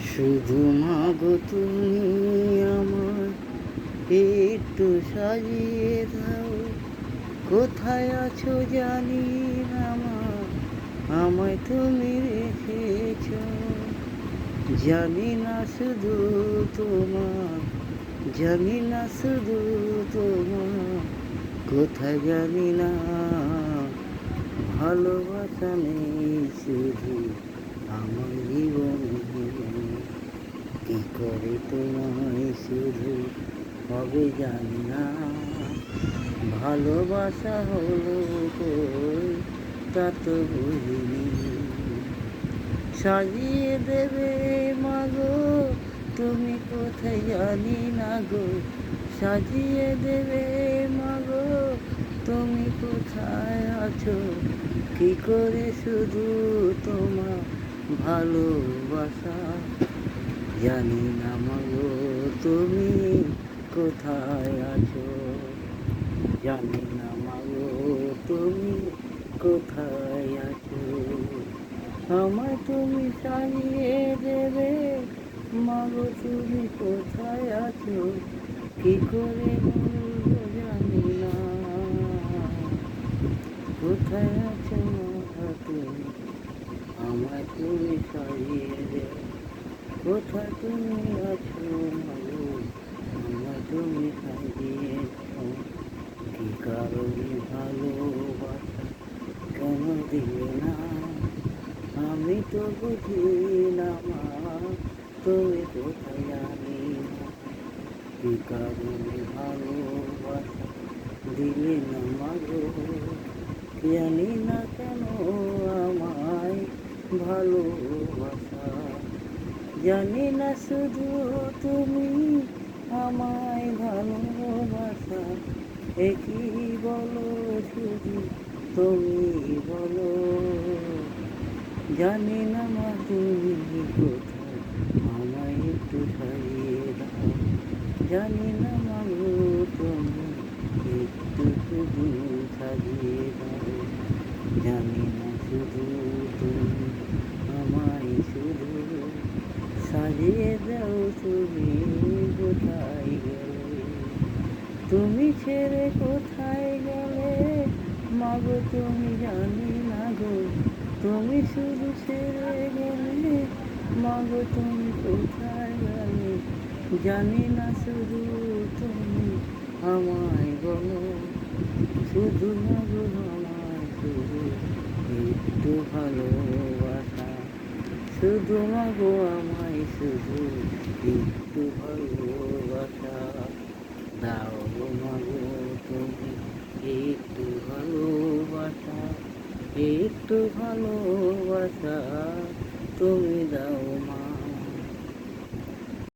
শুধু মাগো তুমি আমার একটু সাজিয়ে দাও, কোথায় আছো জানি না মা, আমায় তুমি রেখেছ। জানি না শুধু তোমার, জানি না শুধু তোমার, কোথায় জানি না, ভালোবাসা নেই শুধু আমার জীবনে। কি করে তোমায় শুধু হবে জানি না, ভালোবাসা হলো কই তা তো বুঝিনি। সাজিয়ে দেবে মাগো তুমি কোথায় জানি না গো, সাজিয়ে দেবে মাগো তুমি কোথায় আছো, কি করে শুধু তোমার ভালোবাসা জানি না মাগো তুমি কোথায় আছো, জানি না মাগো তুমি কোথায় আছো। আমায় তুমি সারিয়ে দেবে মাগো তুমি কোথায় আছো, কি করে বলবো জানি না, কোথায় আছো মা তুমি, আমায় তুমি সারিয়ে দেবে, কোথায় তুমি আছো মাগো, আমায় তুমি সারিয়ে দাও। কি কারণে ভালোবাসা কেন দিলে না, আমি তো বুঝি না মা, তুমি কোথায় জানি না। কি কারণে ভালোবাসা দিলে না মাগো, জানি না কেন আমায় ভালোবাসা, জানি না শুধু তুমি আমায় ভালোবাসা, একই বলো শুধু তুমি বলো, জানি না মা তুমি কোথায়, আমায় একটু সারিয়ে দাও, জানি না মা গো তুমি একটু শুধু সারিয়ে দাও, জানি না শুধু তুমি আমায় শুধু সাজিয়ে দাও, তুমি কোথায় গেলে, তুমি ছেড়ে কোথায় গেলে মাগো তুমি জানি না গো, তুমি শুধু ছেড়ে গেলে মাগো তুমি কোথায় গেলে, জানি না শুধু তুমি আমায় বলো, শুধু মাগো আমায় শুধু একটু ভালোবাসা, শুধু মাগো আমায় শুধু একটু ভালোবাসা দাও গো মাগো তুমি একটু ভালোবাসা, একটু ভালোবাসা তুমি